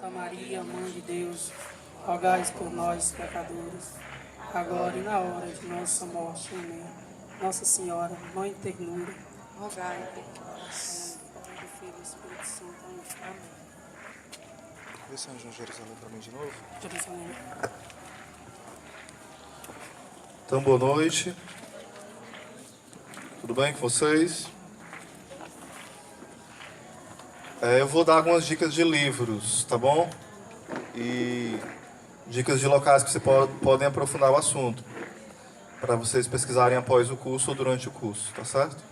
Santa Maria, Mãe de Deus, rogai por nós, pecadores, agora e na hora de nossa morte. Amém. Nossa Senhora, Mãe de ternura, rogai por nós. Pai do Filho e do Espírito Santo. Amém. Vê São João Jerusalém para mim de novo. Jerusalém. Então, boa noite. Tudo bem com vocês? Eu vou dar algumas dicas de livros, tá bom? E dicas de locais que vocês podem aprofundar o assunto, para vocês pesquisarem após o curso ou durante o curso, tá certo?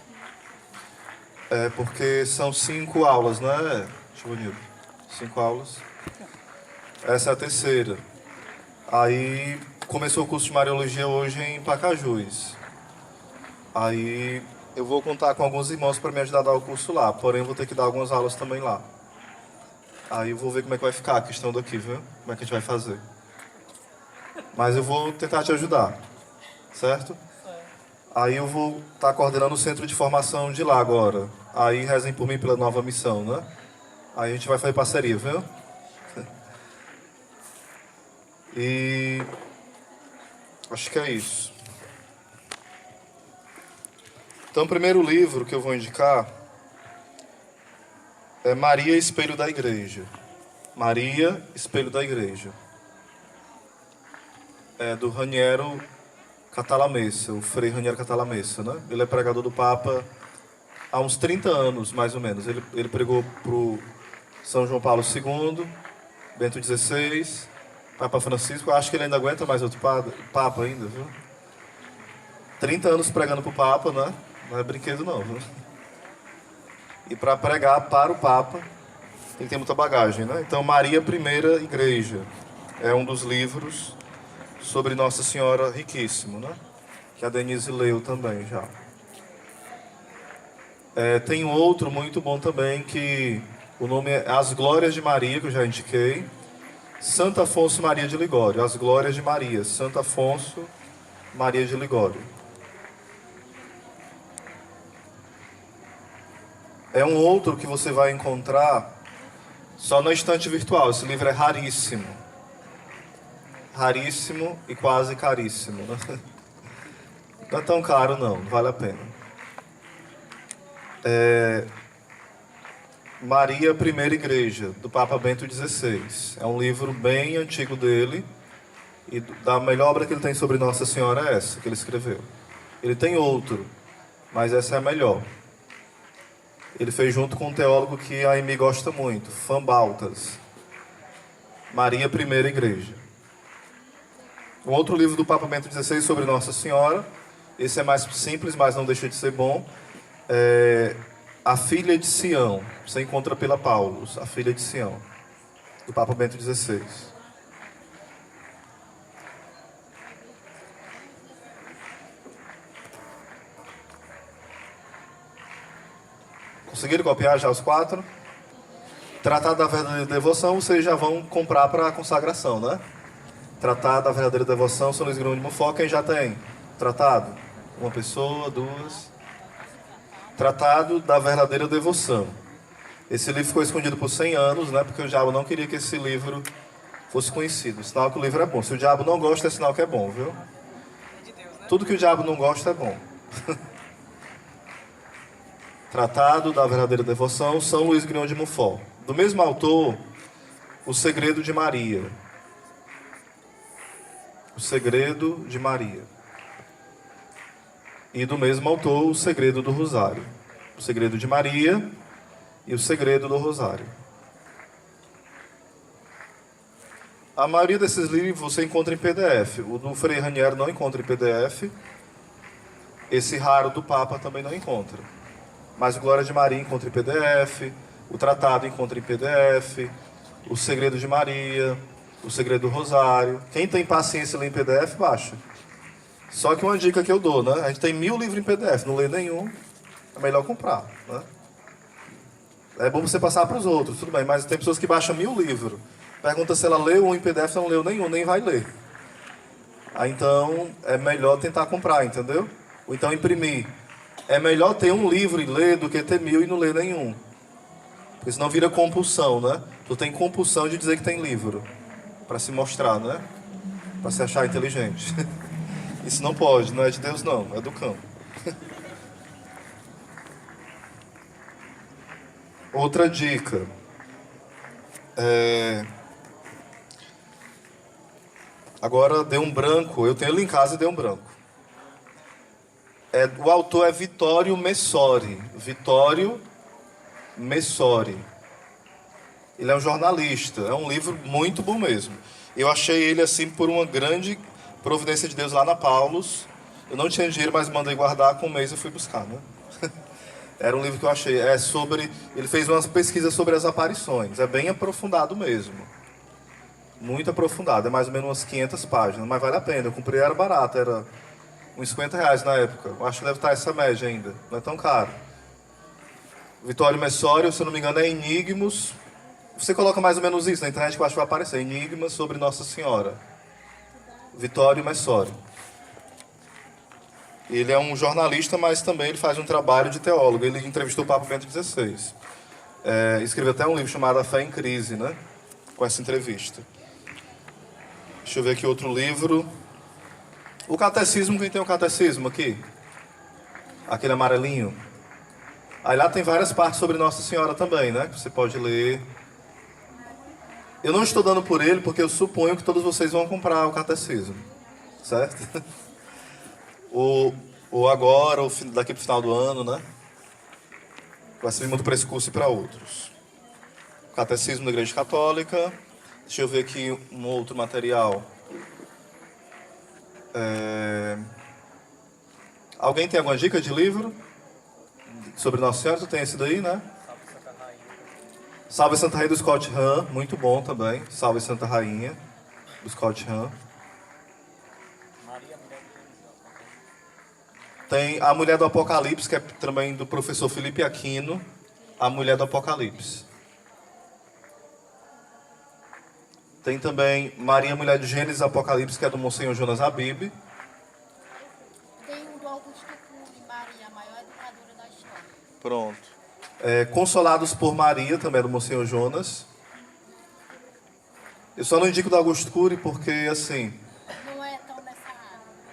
Porque são 5 aulas, né, Giovanildo? 5 aulas. Essa é a terceira. Aí começou o curso de Mariologia hoje em Pacajus. Aí eu vou contar com alguns irmãos para me ajudar a dar o curso lá, porém eu vou ter que dar algumas aulas também lá. Aí eu vou ver como é que vai ficar a questão daqui, viu? Como é que a gente vai fazer. Mas eu vou tentar te ajudar, certo? Aí eu vou estar coordenando o centro de formação de lá agora. Aí rezem por mim pela nova missão, né? Aí a gente vai fazer parceria, viu? E acho que é isso. Então, o primeiro livro que eu vou indicar é Maria, Espelho da Igreja. Maria, Espelho da Igreja. É do Raniero Cantalamessa, o Frei Raniero Cantalamessa, né? Ele é pregador do Papa há uns 30 anos, mais ou menos. Ele pregou para o São João Paulo II, Bento XVI, Papa Francisco. Eu acho que ele ainda aguenta mais outro Papa ainda, viu? 30 anos pregando para o Papa, né? Não é brinquedo não, viu? E para pregar para o Papa tem que ter muita bagagem, né? Então, Maria, Primeira Igreja é um dos livros sobre Nossa Senhora, riquíssimo, né? Que a Denise leu também já. Tem outro muito bom também, que o nome é As Glórias de Maria, que eu já indiquei. Santo Afonso Maria de Ligório. As Glórias de Maria. Santo Afonso Maria de Ligório. É um outro que você vai encontrar só na estante virtual. Esse livro é raríssimo. Raríssimo e quase caríssimo, né? Não é tão caro não vale a pena. Maria, Primeira Igreja, do Papa Bento XVI. É um livro bem antigo dele. E da melhor obra que ele tem sobre Nossa Senhora é essa que ele escreveu. Ele tem outro, mas essa é a melhor. Ele fez junto com um teólogo que a Amy gosta muito, Fan Baltas. Maria, Primeira Igreja. Um outro livro do Papa Bento XVI sobre Nossa Senhora. Esse é mais simples, mas não deixa de ser bom. A Filha de Sião. Você encontra pela Paulus, A Filha de Sião, do Papa Bento XVI. Conseguiram copiar já os 4? Tratado da Verdadeira Devoção, vocês já vão comprar para a consagração, né? Tratado da Verdadeira Devoção, São Luís Grão de Montfort, quem já tem? Tratado? Uma pessoa, duas. Tratado da Verdadeira Devoção. Esse livro ficou escondido por 100 anos, né? Porque o diabo não queria que esse livro fosse conhecido. Sinal que o livro é bom. Se o diabo não gosta, é sinal que é bom, viu? Tudo que o diabo não gosta é bom. Tratado da Verdadeira Devoção, São Luís Grignon de Montfort. Do mesmo autor, O Segredo de Maria. O Segredo de Maria. E do mesmo autor, O Segredo do Rosário. O Segredo de Maria e O Segredo do Rosário. A maioria desses livros você encontra em PDF. O do Frei Raniero não encontra em PDF. Esse raro do Papa também não encontra. Mas o Glória de Maria encontra em PDF, o Tratado encontra em PDF, o Segredo de Maria, o Segredo do Rosário. Quem tem paciência ler em PDF, baixa. Só que uma dica que eu dou, né? A gente tem 1000 livros em PDF, não lê nenhum, é melhor comprar, né? É bom você passar para os outros, tudo bem, mas tem pessoas que baixam 1000 livros. Pergunta se ela leu um em PDF, ela não leu nenhum, nem vai ler. Aí então é melhor tentar comprar, entendeu? Ou então imprimir. É melhor ter um livro e ler do que ter 1000 e não ler nenhum. Porque senão vira compulsão, né? Tu tem compulsão de dizer que tem livro. Para se mostrar, né? Para se achar inteligente. Isso não pode, não é de Deus não, é do cão. Outra dica. Agora deu um branco, eu tenho ele em casa e deu um branco. O autor é Vittorio Messori. Vittorio Messori. Ele é um jornalista, é um livro muito bom mesmo. Eu achei ele assim por uma grande providência de Deus lá na Paulus. Eu não tinha dinheiro, mas mandei guardar, com um mês eu fui buscar, né? Era um livro que eu achei, ele fez umas pesquisas sobre as aparições, é bem aprofundado mesmo. Muito aprofundado, é mais ou menos umas 500 páginas, mas vale a pena, eu comprei, era barato, era uns R$ 50 na época. Eu acho que deve estar essa média ainda, não é tão caro. Vittorio Messori, se eu não me engano, é Enigmas. Você coloca mais ou menos isso na internet que eu acho que vai aparecer. Enigmas sobre Nossa Senhora. Vittorio Messori. Ele é um jornalista, mas também ele faz um trabalho de teólogo. Ele entrevistou o Papa Bento XVI. Escreveu até um livro chamado A Fé em Crise, né? Com essa entrevista. Deixa eu ver aqui outro livro. O Catecismo, quem tem o Catecismo aqui? Aquele amarelinho. Aí lá tem várias partes sobre Nossa Senhora também, né? Que você pode ler. Eu não estou dando por ele porque eu suponho que todos vocês vão comprar o Catecismo. Certo? Ou agora, ou daqui para o final do ano, né? Vai servir muito para esse curso e para outros. Catecismo da Igreja Católica. Deixa eu ver aqui um outro material. Alguém tem alguma dica de livro? Sobre Nossa Senhora? Tu tem esse daí, né? Salve Santa Rainha do Scott Hahn. Muito bom também. Salve Santa Rainha do Scott Hahn. Tem A Mulher do Apocalipse, que é também do professor Felipe Aquino. A Mulher do Apocalipse. Tem também Maria, Mulher de Gênesis e Apocalipse, que é do Monsenhor Jonas Habib. Tem um do Augusto Cury, Maria, a maior educadora da história. Pronto. Consolados por Maria, também é do Monsenhor Jonas. Eu só não indico do Augusto Cury porque, assim... Não é tão nessa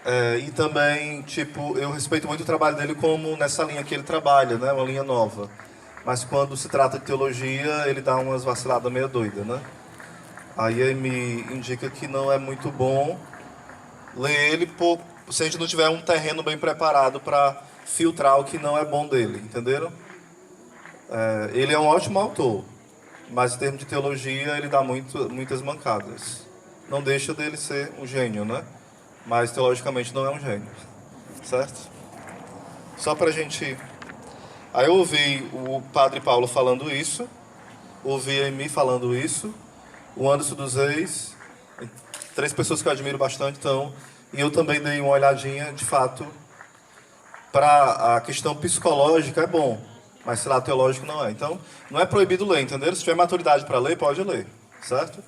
área. E também, tipo, eu respeito muito o trabalho dele como nessa linha que ele trabalha, né? Uma linha nova. Mas quando se trata de teologia, ele dá umas vaciladas meio doidas, né? Aí ele me indica que não é muito bom ler ele se a gente não tiver um terreno bem preparado para filtrar o que não é bom dele, entenderam? Ele é um ótimo autor, mas em termos de teologia ele dá muitas mancadas. Não deixa dele ser um gênio, né? Mas teologicamente não é um gênio, certo? Só pra gente... Aí eu ouvi o Padre Paulo falando isso, ouvi a Emi falando isso, o Anderson dos Reis, 3 pessoas que eu admiro bastante, então, e eu também dei uma olhadinha, de fato, para a questão psicológica é bom, mas sei lá, teológico não é. Então, não é proibido ler, entendeu? Se tiver maturidade para ler, pode ler, certo?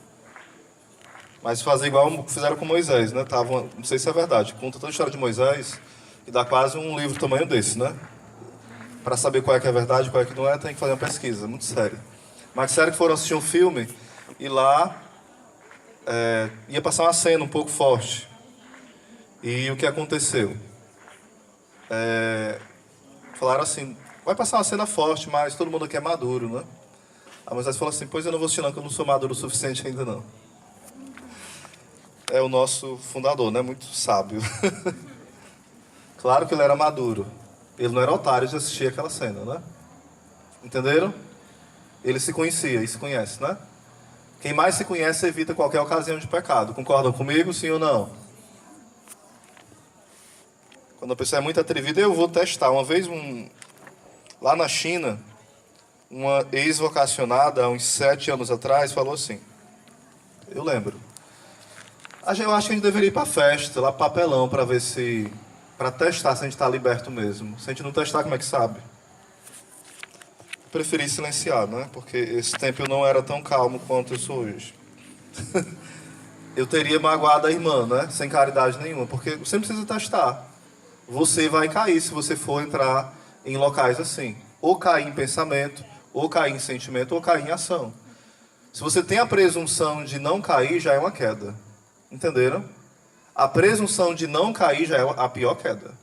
Mas fazer igual fizeram com Moisés, né? Não sei se é verdade, conta toda a história de Moisés e dá quase um livro tamanho desse, né? Para saber qual é que é verdade, qual é que não é, tem que fazer uma pesquisa, muito sério. Mas sério que foram assistir um filme e lá ia passar uma cena um pouco forte. E o que aconteceu? Falaram assim, vai passar uma cena forte, mas todo mundo aqui é maduro, né? A Moisés falou assim, pois eu não vou assistir não, que eu não sou maduro o suficiente ainda não. É o nosso fundador, né? Muito sábio. Claro que ele era maduro. Ele não era otário de assistir aquela cena, né? Entenderam? Ele se conhecia e se conhece, né? Quem mais se conhece evita qualquer ocasião de pecado. Concordam comigo, sim ou não? Quando a pessoa é muito atrevida, eu vou testar. Uma vez, lá na China, uma ex-vocacionada, há uns 7 anos atrás, falou assim, eu lembro, eu acho que a gente deveria ir para festa, lá papelão, para ver se... para testar se a gente está liberto mesmo. Se a gente não testar, como é que sabe? Preferi silenciar, né? Porque esse tempo eu não era tão calmo quanto eu sou hoje. Eu teria magoado a irmã, né? Sem caridade nenhuma, porque você não precisa testar. Você vai cair se você for entrar em locais assim. Ou cair em pensamento, Ou cair em sentimento ou cair em ação. Se você tem a presunção de não cair, já é uma queda. Entenderam? A presunção de não cair já é a pior queda.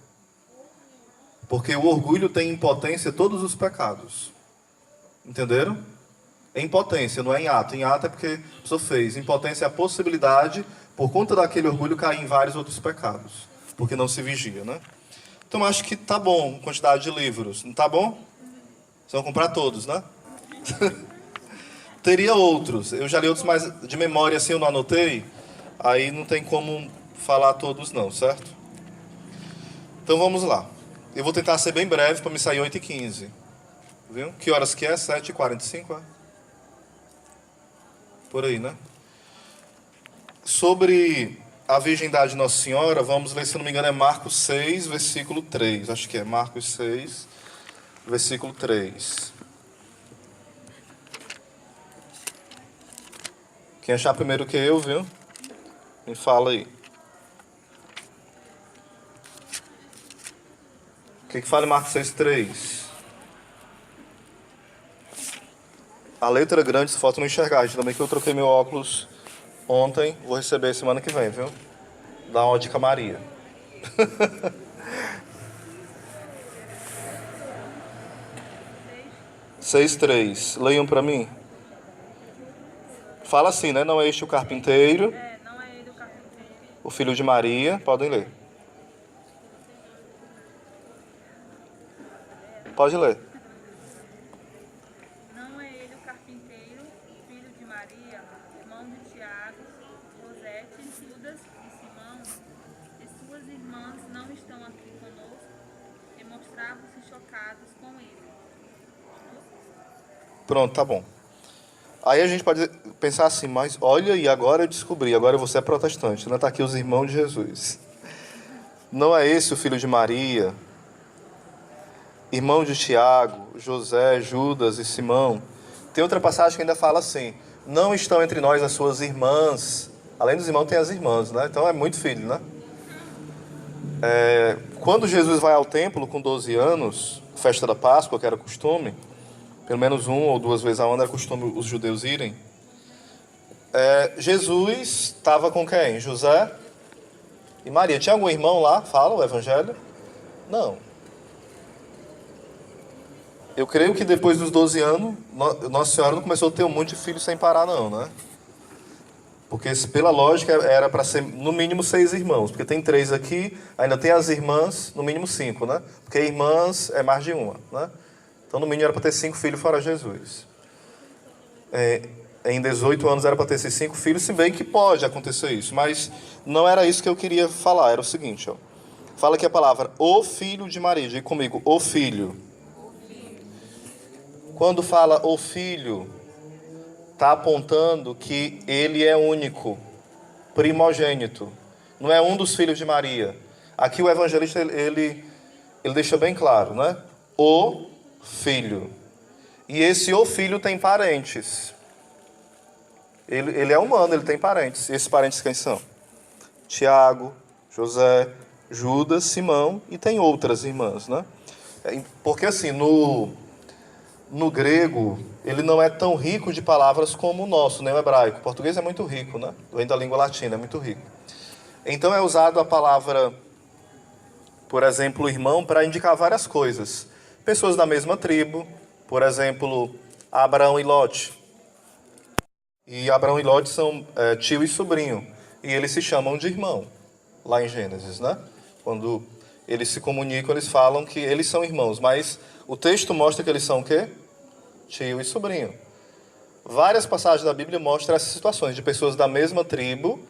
Porque o orgulho tem em potência todos os pecados. Entenderam? Em potência, não é em ato. Em ato é porque a pessoa fez. Em potência é a possibilidade, por conta daquele orgulho, cair em vários outros pecados. Porque não se vigia, né? Então acho que tá bom, quantidade de livros. Não tá bom? Vocês vão comprar todos, né? Teria outros. Eu já li outros, mas de memória assim eu não anotei. Aí não tem como falar todos não, certo? Então vamos lá. Eu vou tentar ser bem breve para me sair 8h15. Viu? Que horas que é? 7h45, é? Por aí, né? Sobre a virgindade de Nossa Senhora, vamos ler, se não me engano, é Marcos 6, versículo 3. Acho que é Marcos 6, versículo 3. Quem achar primeiro que eu, viu? Me fala aí. O que fala em Marcos 6, 3? A letra é grande, se falta não enxergar. Também que eu troquei meu óculos ontem, vou receber semana que vem, viu? Da Ótica Maria. 6:3. Leiam para mim. Fala assim, né? Não é este o carpinteiro? Não é ele o carpinteiro. O filho de Maria. Podem ler. Pode ler. Não é ele o carpinteiro, filho de Maria, irmão de Tiago, José, Judas e Simão, e suas irmãs não estão aqui conosco, e mostravam-se chocados com ele. Pronto, tá bom. Aí a gente pode pensar assim, mas olha, e agora eu descobri, agora você é protestante, né? Tá aqui os irmãos de Jesus. Não é esse o filho de Maria, irmão de Tiago, José, Judas e Simão? Tem outra passagem que ainda fala assim, não estão entre nós as suas irmãs. Além dos irmãos tem as irmãs, né? Então é muito filho, né? Quando Jesus vai ao templo com 12 anos, festa da Páscoa, que era costume, pelo menos 1 ou 2 vezes ao ano era costume os judeus irem. Jesus estava com quem? José e Maria. Tinha algum irmão lá? Fala o evangelho? Não. Eu creio que depois dos 12 anos, Nossa Senhora não começou a ter um monte de filhos sem parar não, né? Porque pela lógica era para ser no mínimo 6 irmãos. Porque tem 3 aqui, ainda tem as irmãs, no mínimo 5, né? Porque irmãs é mais de uma, né? Então, no mínimo, era para ter 5 filhos fora Jesus. Em 18 anos era para ter esses 5 filhos, se bem que pode acontecer isso. Mas não era isso que eu queria falar. Era o seguinte, ó. Fala aqui a palavra, o filho de Maria. Diga comigo, o filho. Quando fala o filho, está apontando que ele é único, primogênito. Não é um dos filhos de Maria. Aqui o evangelista, ele deixa bem claro, né? O filho. E esse o filho tem parentes. Ele é humano, ele tem parentes. E esses parentes quem são? Tiago, José, Judas, Simão e tem outras irmãs, né? Porque assim, no grego, ele não é tão rico de palavras como o nosso, nem o hebraico. O português é muito rico, né? Vem da língua latina, é muito rico. Então é usado a palavra, por exemplo, irmão, para indicar várias coisas. Pessoas da mesma tribo, por exemplo, Abraão e Lote. E Abraão e Lote são tio e sobrinho. E eles se chamam de irmão, lá em Gênesis, né? Quando eles se comunicam, eles falam que eles são irmãos. Mas o texto mostra que eles são o quê? Tio e sobrinho. Várias passagens da Bíblia mostram essas situações de pessoas da mesma tribo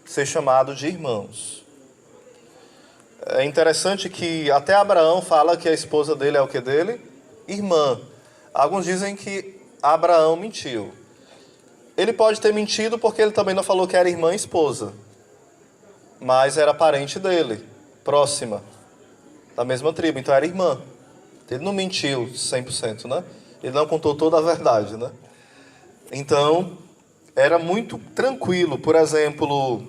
ser chamados de irmãos. É interessante que até Abraão fala que a esposa dele é o que dele? Irmã. Alguns dizem que Abraão mentiu. Ele pode ter mentido porque ele também não falou que era irmã e esposa. Mas era parente dele, próxima, da mesma tribo. Então era irmã. Ele não mentiu 100%, né? Ele não contou toda a verdade, né? Então, era muito tranquilo. Por exemplo,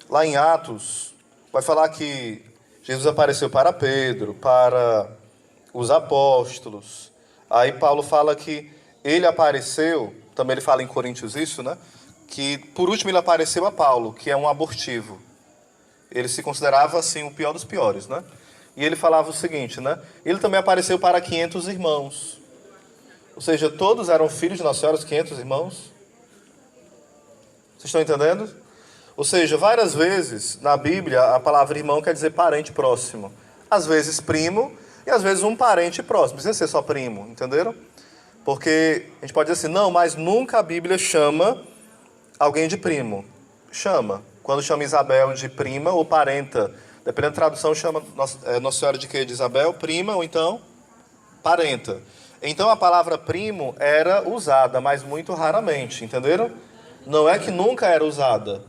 lá em Atos, vai falar que Jesus apareceu para Pedro, para os apóstolos. Aí Paulo fala que ele apareceu, também ele fala em Coríntios isso, né? Que por último ele apareceu a Paulo, que é um abortivo. Ele se considerava assim o pior dos piores, né? E ele falava o seguinte, né? Ele também apareceu para 500 irmãos. Ou seja, todos eram filhos de Nossa Senhora, os 500 irmãos. Vocês estão entendendo? Ou seja, várias vezes na Bíblia a palavra irmão quer dizer parente próximo. Às vezes primo e às vezes um parente próximo. Não precisa ser só primo, entenderam? Porque a gente pode dizer assim, não, mas nunca a Bíblia chama alguém de primo. Chama. Quando chama Isabel de prima ou parenta. Dependendo da tradução, chama Nossa Senhora de quê? De Isabel, prima ou então parenta. Então a palavra primo era usada, mas muito raramente, entenderam? Não é que nunca era usada,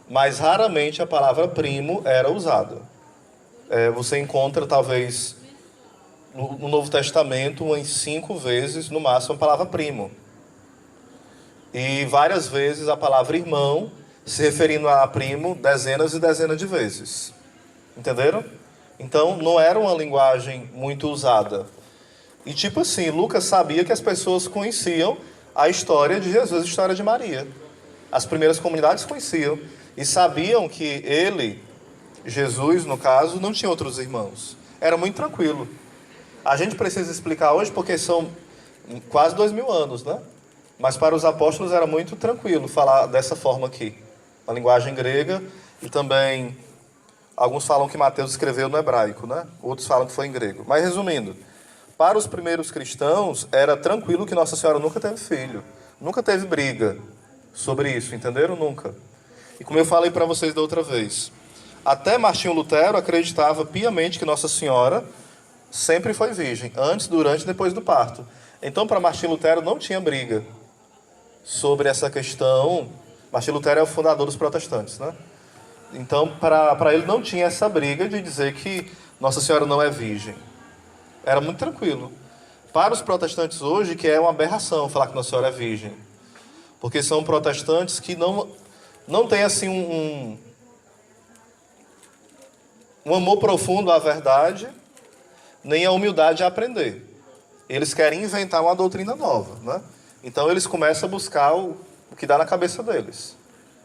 mas raramente a palavra primo era usada. Você encontra, talvez, no Novo Testamento, umas 5 vezes, no máximo, a palavra primo. E várias vezes a palavra irmão, se referindo a primo, dezenas e dezenas de vezes. Entenderam? Então, não era uma linguagem muito usada. E tipo assim, Lucas sabia que as pessoas conheciam a história de Jesus, a história de Maria. As primeiras comunidades conheciam e sabiam que ele, Jesus no caso, não tinha outros irmãos. Era muito tranquilo. A gente precisa explicar hoje porque são quase 2000 anos, né? Mas para os apóstolos era muito tranquilo falar dessa forma aqui. A linguagem grega e também alguns falam que Mateus escreveu no hebraico, né? Outros falam que foi em grego. Mas resumindo, para os primeiros cristãos era tranquilo que Nossa Senhora nunca teve filho. Nunca teve briga sobre isso, entenderam? Nunca. E como eu falei para vocês da outra vez, até Martinho Lutero acreditava piamente que Nossa Senhora sempre foi virgem, antes, durante e depois do parto. Então, para Martinho Lutero não tinha briga sobre essa questão. Martinho Lutero é o fundador dos protestantes, né? Então, para ele não tinha essa briga de dizer que Nossa Senhora não é virgem. Era muito tranquilo. Para os protestantes hoje, que é uma aberração falar que Nossa Senhora é virgem. Porque são protestantes que não têm assim um amor profundo à verdade, nem a humildade a aprender. Eles querem inventar uma doutrina nova, né? Então eles começam a buscar o que dá na cabeça deles.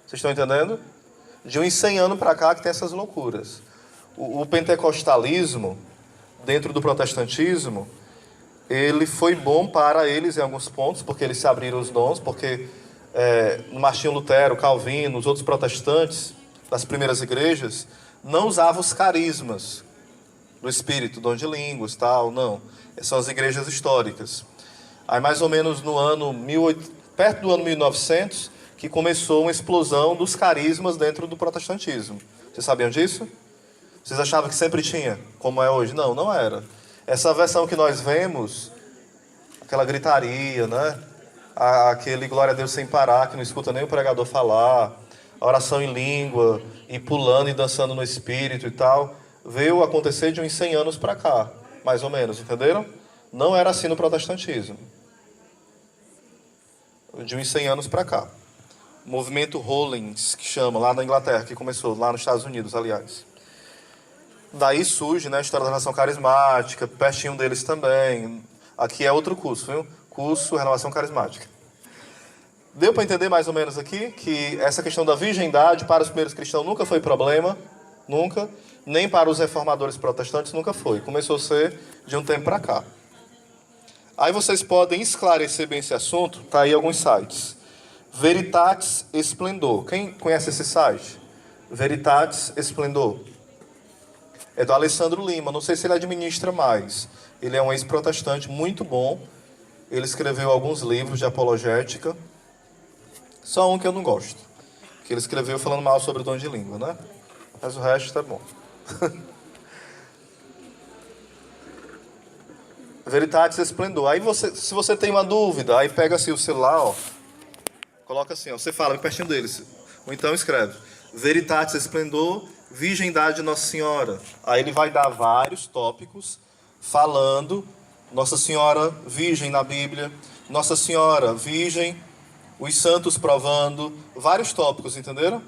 Vocês estão entendendo? De uns 100 anos para cá que tem essas loucuras. O pentecostalismo, dentro do protestantismo, ele foi bom para eles em alguns pontos, porque eles se abriram os dons, porque Martinho Lutero, Calvino, os outros protestantes das primeiras igrejas, não usavam os carismas do Espírito, dom de línguas, tal, não. São as igrejas históricas. Aí mais ou menos no ano perto do ano 1900, que começou uma explosão dos carismas dentro do protestantismo. Vocês sabiam disso? Vocês achavam que sempre tinha, como é hoje? Não, não era. Essa versão que nós vemos, aquela gritaria, né? Aquele glória a Deus sem parar, que não escuta nem o pregador falar, a oração em língua, e pulando e dançando no Espírito e tal, veio acontecer de uns 100 anos para cá, mais ou menos, entenderam? Não era assim no protestantismo. De uns 100 anos para cá. O movimento Hollins, que chama, lá na Inglaterra, que começou, lá nos Estados Unidos, aliás. Daí surge, né, a história da renovação carismática, pertinho deles também. Aqui é outro curso, viu? Curso Renovação Carismática. Deu para entender mais ou menos aqui que essa questão da virgindade para os primeiros cristãos nunca foi problema, nunca, nem para os reformadores protestantes nunca foi. Começou a ser de um tempo para cá. Aí vocês podem esclarecer bem esse assunto, tá aí alguns sites. Veritatis Splendor. Quem conhece esse site? Veritatis Splendor. É do Alessandro Lima, não sei se ele administra mais. Ele é um ex-protestante muito bom. Ele escreveu alguns livros de apologética. Só um que eu não gosto. Que ele escreveu falando mal sobre o dom de língua, né? Mas o resto tá bom. Veritatis Splendor. Aí se você tem uma dúvida, aí pega assim o celular, ó. Coloca assim, ó. Você fala bem pertinho deles. Ou então escreve. Veritatis Splendor, Virgindade de Nossa Senhora. Aí ele vai dar vários tópicos falando Nossa Senhora Virgem na Bíblia, Nossa Senhora Virgem, os santos provando, vários tópicos, entenderam?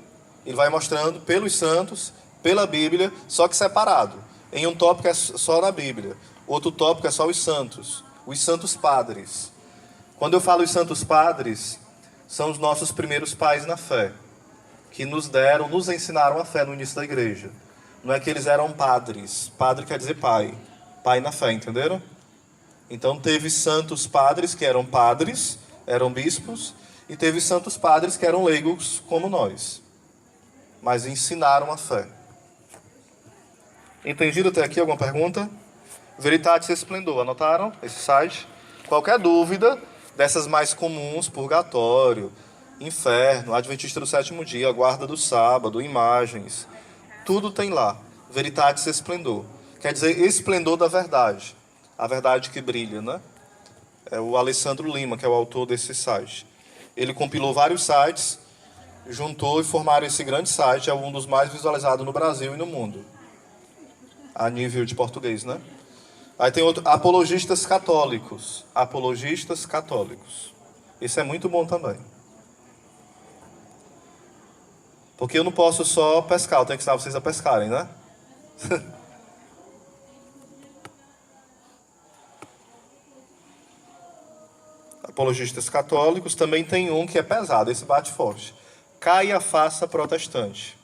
Ele vai mostrando pelos santos, pela Bíblia, só que separado. Em um tópico é só na Bíblia, outro tópico é só os santos. os santos padres. Quando eu falo os santos padres, são os nossos primeiros pais na fé, que nos ensinaram a fé no início da igreja. Não é que eles eram padres. Padre quer dizer pai. Pai na fé, entenderam? Então teve santos padres que eram padres, eram bispos, e teve santos padres que eram leigos como nós, mas ensinaram a fé. Entendido até aqui? Alguma pergunta? Veritatis Splendor, anotaram esse site? Qualquer dúvida dessas mais comuns, purgatório, inferno, adventista do sétimo dia, guarda do sábado, imagens, tudo tem lá. Veritatis Splendor, quer dizer esplendor da verdade, a verdade que brilha, né? É o Alessandro Lima, que é o autor desse site. Ele compilou vários sites, juntou e formaram esse grande site, é um dos mais visualizados no Brasil e no mundo, a nível de português, né? Aí tem outro, apologistas católicos. Apologistas católicos. Isso é muito bom também. Porque eu não posso só pescar, eu tenho que ensinar vocês a pescarem, né? Apologistas católicos. Também tem um que é pesado, esse bate forte. Caia faça protestante.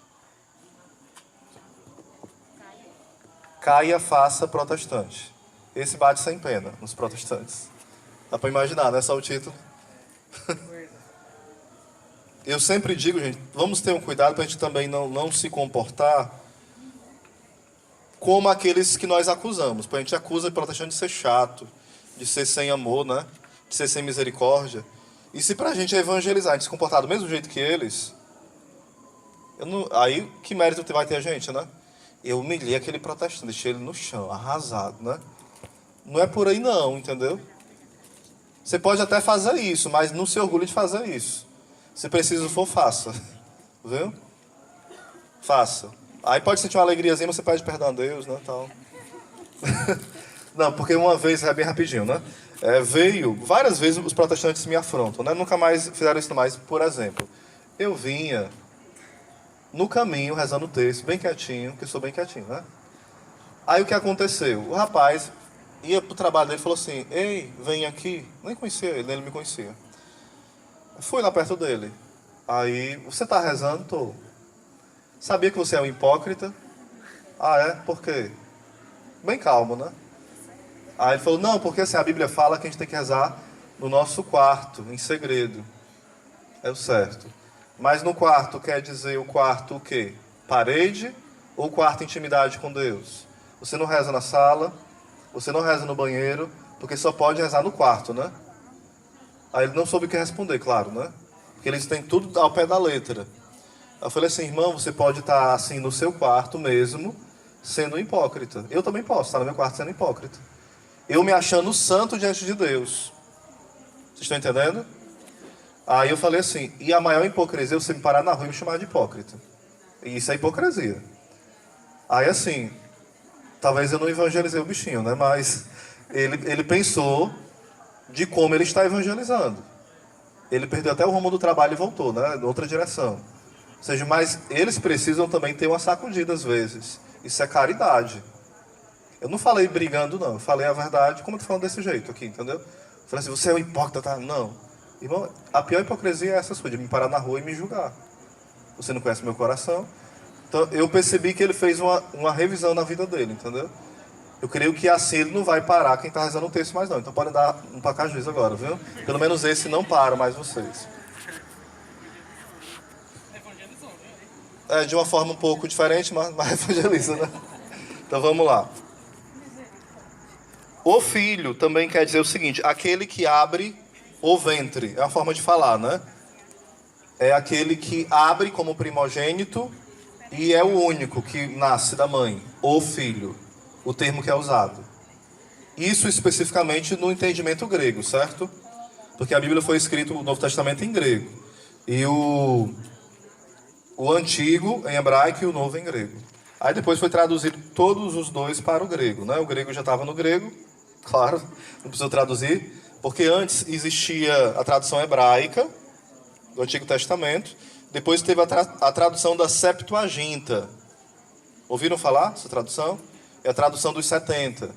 Caia faça protestante. Esse bate sem pena nos protestantes. Dá para imaginar, não é só o título? Eu sempre digo, gente, vamos ter um cuidado para a gente também não se comportar como aqueles que nós acusamos. Porque a gente acusa o protestante de ser chato, de ser sem amor, né? De ser sem misericórdia. E se para a gente evangelizar, a gente se comportar do mesmo jeito que eles, aí que mérito vai ter a gente, né? Eu humilhei aquele protestante, deixei ele no chão, arrasado, né? Não é por aí não, entendeu? Você pode até fazer isso, mas não se orgulhe de fazer isso. Se preciso for, faça. Viu? Faça. Aí pode sentir uma alegriazinha, mas você pede perdão a Deus, né? Tal. Não, porque uma vez, é bem rapidinho, né? Veio, várias vezes os protestantes me afrontam, né? Nunca mais fizeram isso mais. Por exemplo, eu vinha no caminho, rezando o texto, bem quietinho, que eu sou bem quietinho, né? Aí o que aconteceu? O rapaz ia pro trabalho dele e falou assim, ei, vem aqui. Nem conhecia ele, nem ele me conhecia. Fui lá perto dele. Aí, você tá rezando? Tô. Sabia que você é um hipócrita? Ah, é? Por quê? Bem calmo, né? Aí ele falou, não, porque assim, a Bíblia fala que a gente tem que rezar no nosso quarto, em segredo. É o certo. Mas no quarto quer dizer o quarto o quê? Parede ou quarto intimidade com Deus? Você não reza na sala, você não reza no banheiro, porque só pode rezar no quarto, né? Aí ele não soube o que responder, claro, né? Porque eles têm tudo ao pé da letra. Eu falei assim, irmão, você pode estar assim no seu quarto mesmo, sendo hipócrita. Eu também posso estar no meu quarto sendo hipócrita. Eu me achando santo diante de Deus. Vocês estão entendendo? Aí eu falei assim, e a maior hipocrisia é você me parar na rua e me chamar de hipócrita. E isso é hipocrisia. Aí assim, talvez eu não evangelizei o bichinho, né? Mas ele pensou de como ele está evangelizando. Ele perdeu até o rumo do trabalho e voltou, né? Em outra direção. Ou seja, mas eles precisam também ter uma sacudida às vezes. Isso é caridade. Eu não falei brigando, não. Eu falei a verdade, como eu tô falando desse jeito aqui, entendeu? Eu falei assim, você é um hipócrita, tá? Não. Irmão, a pior hipocrisia é essa sua, de me parar na rua e me julgar. Você não conhece meu coração. Então, eu percebi que ele fez uma revisão na vida dele, entendeu? Eu creio que assim ele não vai parar quem está rezando o texto mais não. Então podem dar um placar juiz agora, viu? Pelo menos esse não para mais vocês. De uma forma um pouco diferente, mas evangeliza, né? Então vamos lá. O filho também quer dizer o seguinte, aquele que abre o ventre. É uma forma de falar, né? É aquele que abre como primogênito e é o único que nasce da mãe. O filho. O termo que é usado. Isso especificamente no entendimento grego, certo? Porque a Bíblia foi escrita, o Novo Testamento em grego. E o antigo em hebraico e o novo em grego. Aí depois foi traduzido todos os dois para o grego, né? O grego já estava no grego, claro, não precisou traduzir, porque antes existia a tradução hebraica do Antigo Testamento, depois teve a tradução da Septuaginta. Ouviram falar dessa tradução? É a tradução dos 70.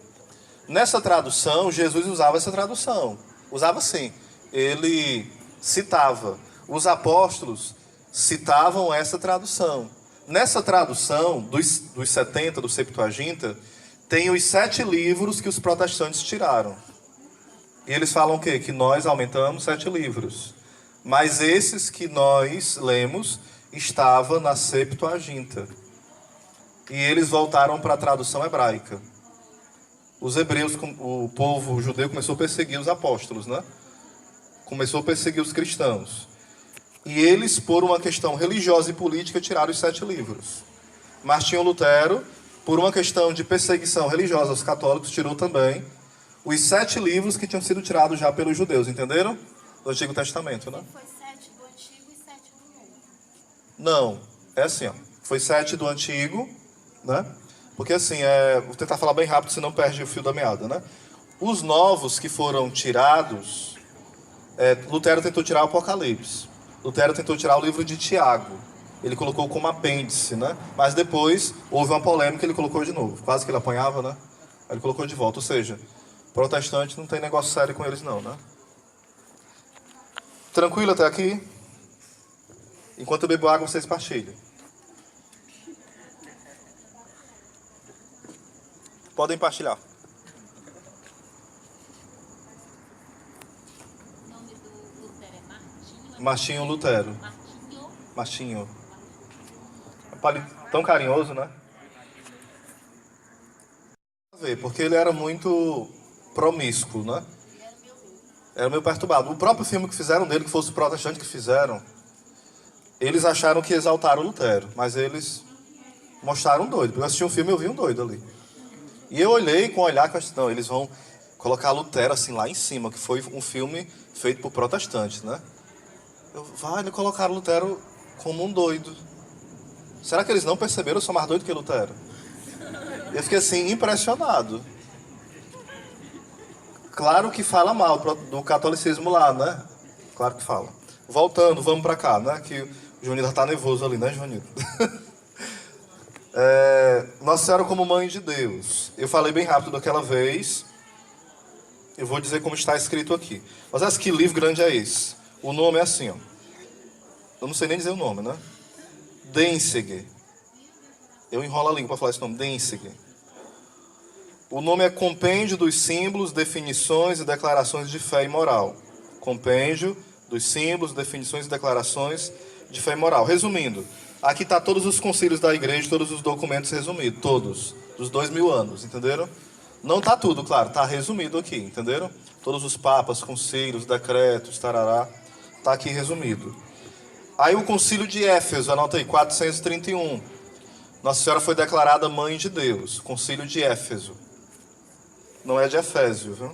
Nessa tradução, Jesus usava essa tradução. Usava sim. Ele citava. Os apóstolos citavam essa tradução. Nessa tradução, dos 70, do Septuaginta, tem os 7 livros que os protestantes tiraram. E eles falam o quê? Que nós aumentamos 7 livros. Mas esses que nós lemos estavam na Septuaginta. E eles voltaram para a tradução hebraica. Os hebreus, o povo judeu começou a perseguir os apóstolos, né? Começou a perseguir os cristãos. E eles, por uma questão religiosa e política, tiraram os 7 livros. Martinho Lutero, por uma questão de perseguição religiosa aos católicos, tirou também os 7 livros que tinham sido tirados já pelos judeus, entenderam? Do Antigo Testamento, né? Foi 7 do Antigo e 7 do Novo. Não, é assim, ó. Foi 7 do Antigo, né? Porque assim, vou tentar falar bem rápido, senão perde o fio da meada, né? Os novos que foram tirados, Lutero tentou tirar o Apocalipse. Lutero tentou tirar o livro de Tiago. Ele colocou como apêndice, né? Mas depois houve uma polêmica e ele colocou de novo. Quase que ele apanhava, né? Aí ele colocou de volta. Ou seja, protestante não tem negócio sério com eles não, né? Tranquilo até aqui? Enquanto eu bebo água, vocês partilham. Podem partilhar. O nome do Lutero é Martinho. Martinho Lutero. Martinho. Tão carinhoso, né? Porque ele era muito promíscuo, né? Era meio perturbado. O próprio filme que fizeram dele, que fosse os protestantes que fizeram, eles acharam que exaltaram Lutero, mas eles mostraram um doido. Porque eu assisti um filme e eu vi um doido ali. E eu olhei com o olhar, não, eles vão colocar Lutero assim lá em cima, que foi um filme feito por protestantes, né? Eles colocaram Lutero como um doido. Será que eles não perceberam? Eu sou mais doido que Lutero. Eu fiquei assim, impressionado. Claro que fala mal do catolicismo lá, né? Claro que fala. Voltando, vamos pra cá, né? Que o Joanildo tá nervoso ali, né, Joanildo? Nossa Senhora como Mãe de Deus. Eu falei bem rápido daquela vez. Eu vou dizer como está escrito aqui. Mas acho que livro grande é esse. O nome é assim, ó. Eu não sei nem dizer o nome, né? Denziger. Eu enrolo a língua para falar esse nome. Denziger. O nome é Compêndio dos Símbolos, Definições e Declarações de Fé e Moral. Compêndio dos Símbolos, Definições e Declarações de Fé e Moral. Resumindo, aqui está todos os concílios da igreja, todos os documentos resumidos. Todos. Dos 2000 anos, entenderam? Não está tudo, claro. Está resumido aqui, entenderam? Todos os papas, concílios, decretos, tarará. Está aqui resumido. Aí o concílio de Éfeso, anota aí, 431. Nossa Senhora foi declarada Mãe de Deus. Concílio de Éfeso. Não é de Efésio, viu?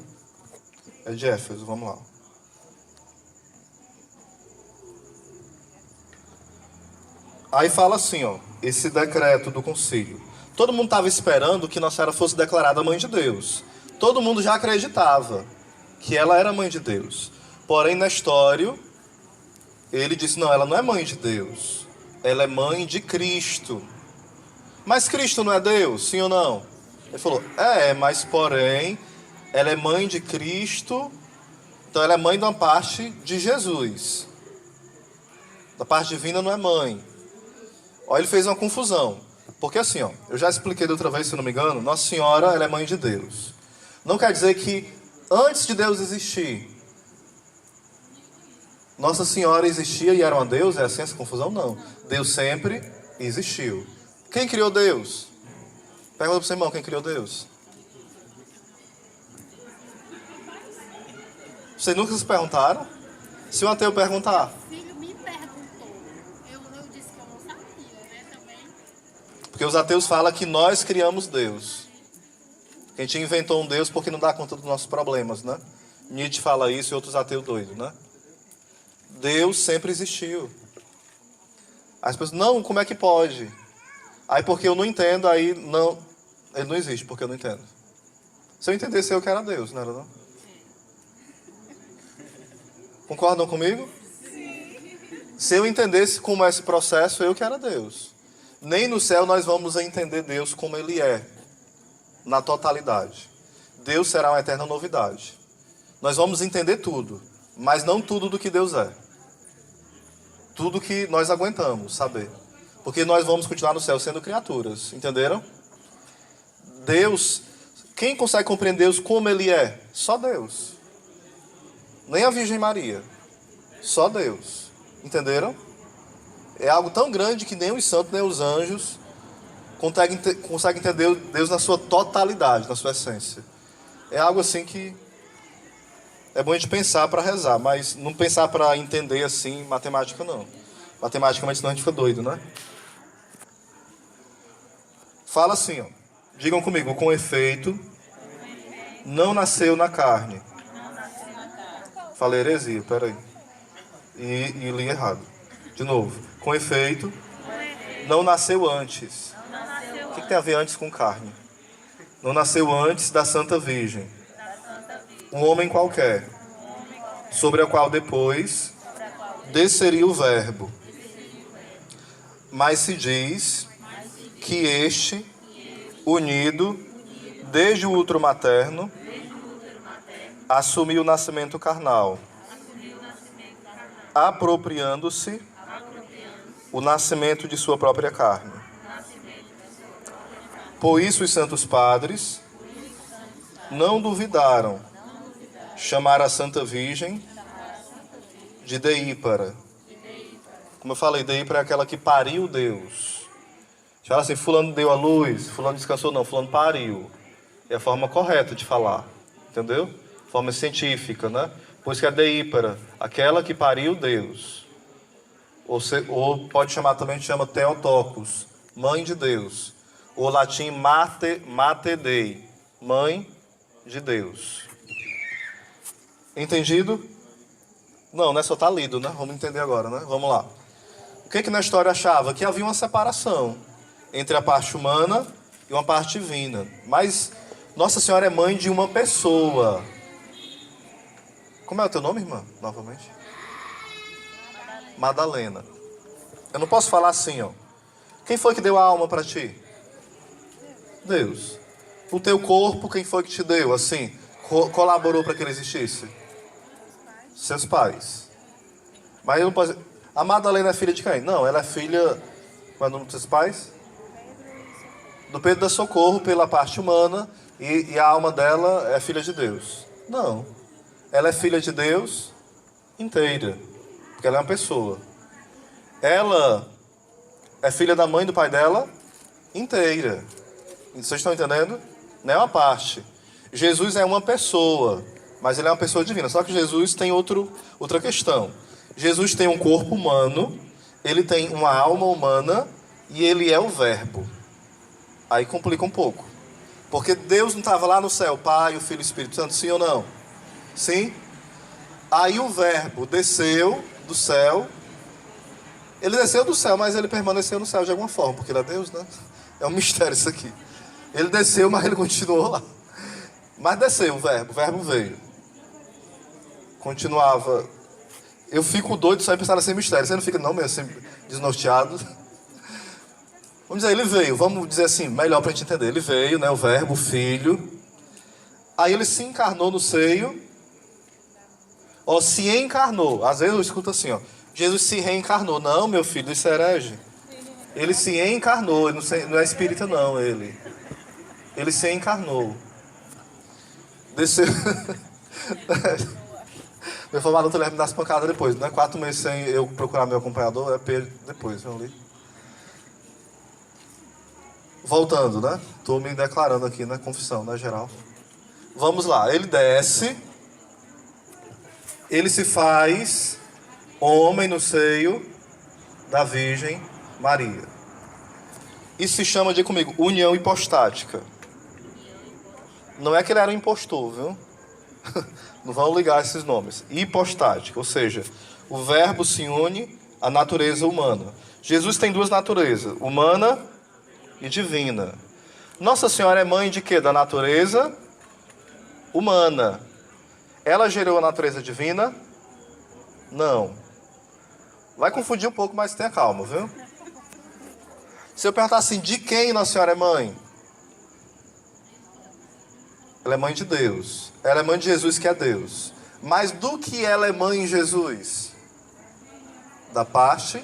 É de Éfeso, vamos lá. Aí fala assim, ó, esse decreto do concílio. Todo mundo estava esperando que Nossa Senhora fosse declarada Mãe de Deus. Todo mundo já acreditava que ela era Mãe de Deus. Porém, Nestório, ele disse, não, ela não é Mãe de Deus. Ela é Mãe de Cristo. Mas Cristo não é Deus, sim ou não? Ele falou, mas porém, ela é Mãe de Cristo, então ela é mãe de uma parte de Jesus. Da parte divina não é mãe. Ó, ele fez uma confusão. Porque assim, ó, eu já expliquei da outra vez, se não me engano, Nossa Senhora, ela é Mãe de Deus. Não quer dizer que antes de Deus existir, Nossa Senhora existia e era uma Deus? É assim essa confusão? Não. Deus sempre existiu. Quem criou Deus? Pergunta para o seu irmão, quem criou Deus? Vocês nunca se perguntaram? Se um ateu perguntar. O filho me perguntou. Eu disse que eu não sabia, né, também. Porque os ateus falam que nós criamos Deus. Que a gente inventou um Deus porque não dá conta dos nossos problemas, né? Nietzsche fala isso e outros ateus doidos, né? Deus sempre existiu. As pessoas, não, como é que pode? Aí porque eu não entendo, aí não, ele não existe porque eu não entendo. Se eu entendesse eu que era Deus, não era não? Concordam comigo? Sim. Se eu entendesse como é esse processo, eu que era Deus. Nem no céu nós vamos entender Deus como Ele é, na totalidade. Deus será uma eterna novidade. Nós vamos entender tudo, mas não tudo do que Deus é. Tudo que nós aguentamos saber. Porque nós vamos continuar no céu sendo criaturas, entenderam? Deus, quem consegue compreender Deus como Ele é? Só Deus. Nem a Virgem Maria. Só Deus. Entenderam? É algo tão grande que nem os santos, nem os anjos conseguem entender Deus na sua totalidade, na sua essência. É algo assim que é bom a gente pensar para rezar, mas não pensar para entender assim matemática não. Matematicamente senão a gente fica doido, né? Fala assim, ó. Digam comigo, com efeito, não nasceu na carne. Falei heresia, peraí. E li errado. De novo. Com efeito, não nasceu antes. O que tem a ver antes com carne? Não nasceu antes da Santa Virgem. Um homem qualquer, sobre a qual depois desceria o Verbo. Mas se diz que este, unido desde o útero materno, assumiu o nascimento carnal, apropriando-se o nascimento de sua própria carne. Por isso os santos padres não duvidaram chamar a Santa Virgem de Deípara. Como eu falei, Deípara é aquela que pariu Deus. Fala assim, fulano deu a luz, fulano descansou, não, fulano pariu. É a forma correta de falar, entendeu? Forma científica, né? Por isso que é Deípara, aquela que pariu Deus. Ou pode chamar também, chama Theotokos, mãe de Deus. O latim Mater Dei, mãe de Deus. Entendido? Não, né? Só está lido, né? Vamos entender agora, né? Vamos lá. O que na história achava? Que havia uma separação entre a parte humana e uma parte divina. Mas Nossa Senhora é mãe de uma pessoa. Como é o teu nome, irmã? Novamente. Madalena. Eu não posso falar assim, ó. Quem foi que deu a alma para ti? Deus. O teu corpo, quem foi que te deu? Assim, colaborou para que ele existisse? Seus pais. Mas eu não posso... A Madalena é filha de quem? Não, ela é filha... Qual é o nome dos seus pais? Do Pedro da Socorro, pela parte humana, e a alma dela é filha de Deus. Não. Ela é filha de Deus inteira, porque ela é uma pessoa. Ela é filha da mãe e do pai dela inteira. Vocês estão entendendo? Não é uma parte. Jesus é uma pessoa, mas ele é uma pessoa divina. Só que Jesus tem outra questão. Jesus tem um corpo humano, ele tem uma alma humana e ele é o Verbo. Aí complica um pouco. Porque Deus não estava lá no céu, Pai, o Filho e o Espírito Santo, sim ou não? Sim? Aí o Verbo desceu do céu. Ele desceu do céu, mas ele permaneceu no céu de alguma forma, porque ele é Deus, né? É um mistério isso aqui. Ele desceu, mas ele continuou lá. Mas desceu o Verbo veio. Continuava. Eu fico doido só em pensar nesse mistério. Você não fica não meio assim, desnorteado? Vamos dizer, ele veio. Vamos dizer assim, melhor para a gente entender. Ele veio, né? O Verbo, o Filho. Aí ele se encarnou no seio. Ó, se encarnou. Às vezes eu escuto assim, ó. Jesus se reencarnou. Não, meu filho, isso é herege. Ele se encarnou. Não é espírita, não, ele. Ele se encarnou. Desceu. Meu formador leva me dar as pancadas depois, né? 4 meses sem eu procurar meu acompanhador, é perda depois, viu ali? Voltando, né? Estou me declarando aqui, né? Confissão, né, geral? Vamos lá, ele desce. Ele se faz homem no seio da Virgem Maria. Isso se chama, diga comigo, união hipostática. Não é que ele era um impostor, viu? Não vão ligar esses nomes. Hipostática, ou seja, o Verbo se une à natureza humana. Jesus tem 2 naturezas, humana e divina. Nossa Senhora é mãe de quê? Da natureza humana. Ela gerou a natureza divina? Não. Vai confundir um pouco, mas tenha calma, viu? Se eu perguntar assim, de quem Nossa Senhora é mãe? Ela é mãe de Deus. Ela é mãe de Jesus, que é Deus. Mas do que ela é mãe em Jesus? Da parte.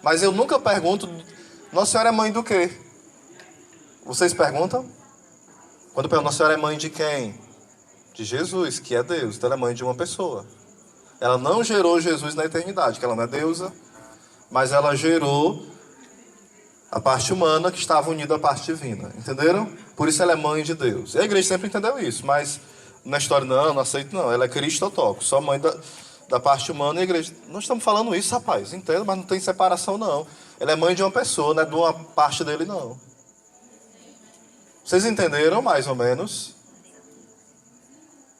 Mas eu nunca pergunto, Nossa Senhora é mãe do quê? Vocês perguntam? Quando eu pergunto, Nossa Senhora é mãe de quem? De Jesus, que é Deus. Então ela é mãe de uma pessoa. Ela não gerou Jesus na eternidade, que ela não é deusa, mas ela gerou a parte humana que estava unida à parte divina. Entenderam? Por isso ela é mãe de Deus. E a igreja sempre entendeu isso, mas na história não aceito não. Ela é cristotocos, só mãe da parte humana e a igreja. Nós estamos falando isso, rapaz, entendo, mas não tem separação não. Ela é mãe de uma pessoa, não é de uma parte dele não. Vocês entenderam mais ou menos?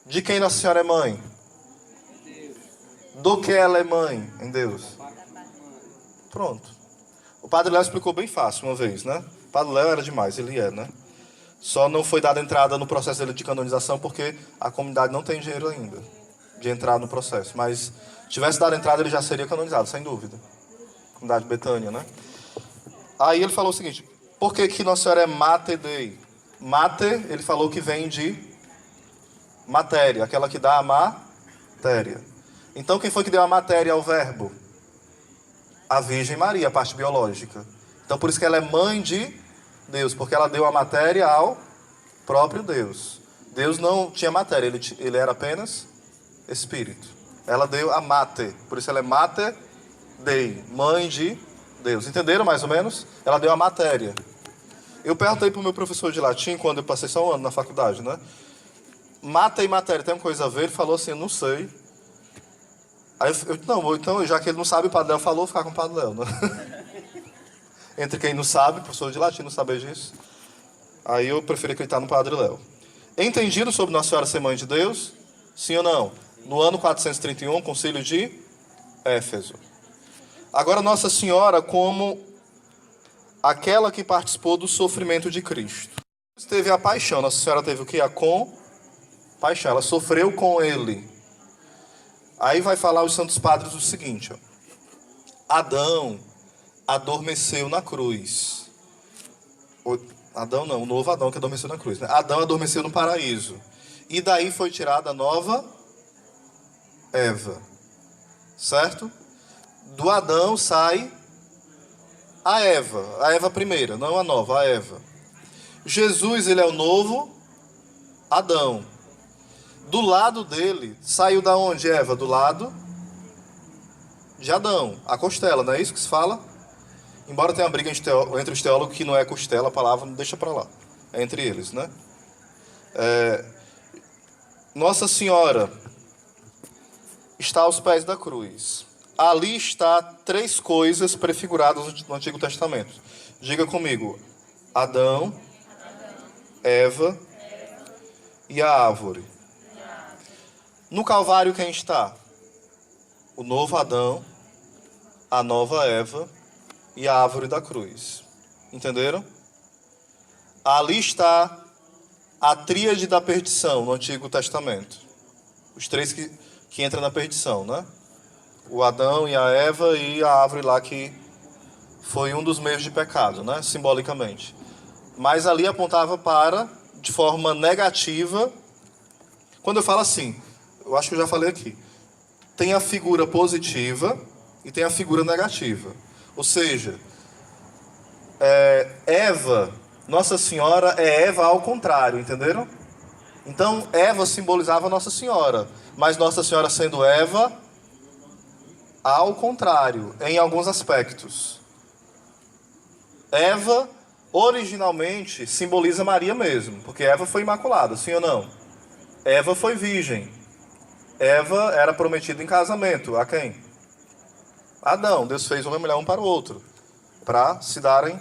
De quem Nossa Senhora é mãe? Do que ela é mãe em Deus? Pronto. O Padre Léo explicou bem fácil uma vez, né? O Padre Léo era demais, ele é, né? Só não foi dada entrada no processo dele de canonização porque a comunidade não tem dinheiro ainda de entrar no processo. Mas se tivesse dado entrada, ele já seria canonizado, sem dúvida. Comunidade Betânia, né? Aí ele falou o seguinte: por que Nossa Senhora é Mater Dei? Mater, ele falou que vem de matéria, aquela que dá a matéria. Então quem foi que deu a matéria ao verbo? A Virgem Maria, a parte biológica. Então por isso que ela é mãe de Deus, porque ela deu a matéria ao próprio Deus. Deus não tinha matéria, ele era apenas espírito. Ela deu a mater, por isso ela é Mater Dei, mãe de Deus. Entenderam mais ou menos? Ela deu a matéria. Eu perguntei para o meu professor de latim, quando eu passei só um ano na faculdade, né? Mater e matéria tem uma coisa a ver? Ele falou assim, eu não sei. Aí então, já que ele não sabe, o Padre Léo falou, ficar com o Padre Léo, né? Entre quem não sabe, professor de latim não saber disso. Aí eu prefiro acreditar no Padre Léo. Entendido sobre Nossa Senhora ser mãe de Deus? Sim ou não? No ano 431, Concílio de Éfeso. Agora Nossa Senhora como aquela que participou do sofrimento de Cristo. Teve a paixão. Nossa Senhora teve o quê? A compaixão. Ela sofreu com Ele. Aí vai falar os Santos Padres o seguinte, ó. Adão adormeceu na cruz. Adão não, o novo Adão que adormeceu na cruz, né? Adão adormeceu no paraíso. E daí foi tirada a nova Eva. Certo? Do Adão sai a Eva primeira, não a nova, a Eva. Jesus, ele é o novo Adão. Do lado dele, saiu da onde, Eva? Do lado de Adão, a costela, não é isso que se fala? Embora tenha uma briga entre os teólogos que não é costela, a palavra não deixa para lá. É entre eles, né? Nossa Senhora está aos pés da cruz. Ali está 3 coisas prefiguradas no Antigo Testamento. Diga comigo. Adão, Eva e a árvore. No Calvário quem está? O novo Adão, a nova Eva e a árvore da cruz. Entenderam? Ali está a tríade da perdição no Antigo Testamento. Os 3 que entram na perdição, né? O Adão e a Eva e a árvore lá que foi um dos meios de pecado, né? Simbolicamente. Mas ali apontava para, de forma negativa, quando eu falo assim, eu acho que eu já falei aqui, tem a figura positiva e tem a figura negativa. Ou seja, Eva, Nossa Senhora é Eva ao contrário, entenderam? Então, Eva simbolizava Nossa Senhora, mas Nossa Senhora sendo Eva ao contrário, em alguns aspectos. Eva, originalmente, simboliza Maria mesmo, porque Eva foi imaculada, sim ou não? Eva foi virgem. Eva era prometida em casamento. A quem? Adão. Deus fez uma mulher um para o outro, para se darem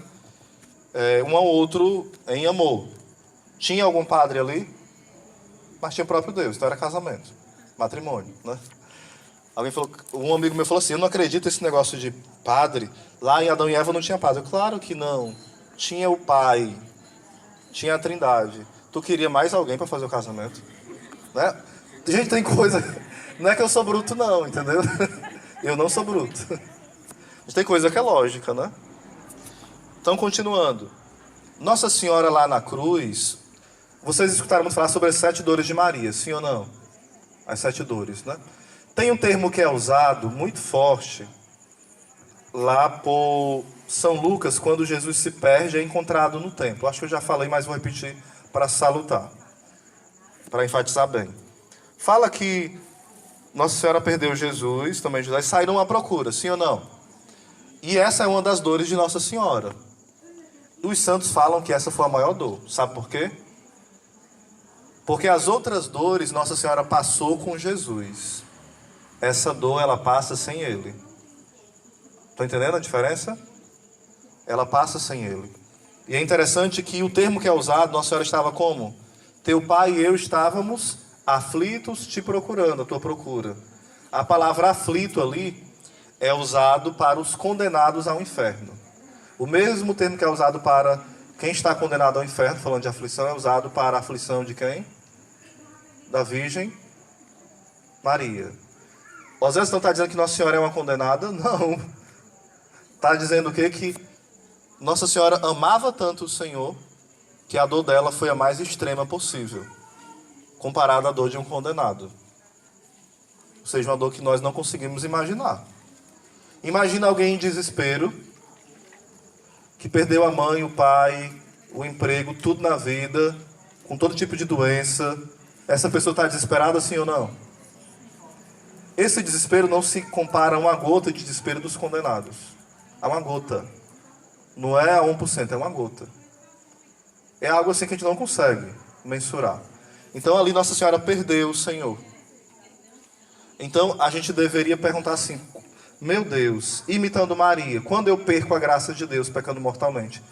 um ao outro em amor. Tinha algum padre ali? Mas tinha o próprio Deus, então era casamento, matrimônio, né? Um amigo meu falou assim, eu não acredito nesse negócio de padre. Lá em Adão e Eva não tinha padre. Claro que não. Tinha o Pai, tinha a Trindade. Tu queria mais alguém para fazer o casamento, né? Gente, tem coisa... Não é que eu sou bruto, não, entendeu? Eu não sou bruto. Mas tem coisa que é lógica, né? Então, continuando. Nossa Senhora lá na cruz, Vocês escutaram muito falar sobre as 7 dores de Maria, sim ou não? As 7 dores, né? Tem um termo que é usado muito forte lá por São Lucas, quando Jesus se perde e é encontrado no templo. Acho que eu já falei, mas vou repetir para salutar, para enfatizar bem. Fala que Nossa Senhora perdeu Jesus, também José, e saíram à procura, sim ou não? E essa é uma das dores de Nossa Senhora. Os santos falam que essa foi a maior dor. Sabe por quê? Porque as outras dores Nossa Senhora passou com Jesus. Essa dor ela passa sem Ele. Estão entendendo a diferença? Ela passa sem Ele. E é interessante que o termo que é usado, Nossa Senhora estava como? Teu pai e eu estávamos aflitos te procurando, a tua procura. A palavra aflito ali é usado para os condenados ao inferno. O mesmo termo que é usado para quem está condenado ao inferno, falando de aflição, é usado para a aflição de quem? Da Virgem Maria. Osés não está dizendo que Nossa Senhora é uma condenada? Não. Está dizendo o quê? Que Nossa Senhora amava tanto o Senhor que a dor dela foi a mais extrema possível, comparada à dor de um condenado. Ou seja, uma dor que nós não conseguimos imaginar. Imagina alguém em desespero, que perdeu a mãe, o pai, o emprego, tudo na vida, com todo tipo de doença. Essa pessoa está desesperada, sim ou não? Esse desespero não se compara a uma gota de desespero dos condenados. A uma gota. Não é a 1%, é uma gota. É algo assim que a gente não consegue mensurar. Então ali Nossa Senhora perdeu o Senhor. Então a gente deveria perguntar assim: meu Deus, imitando Maria, quando eu perco a graça de Deus pecando mortalmente,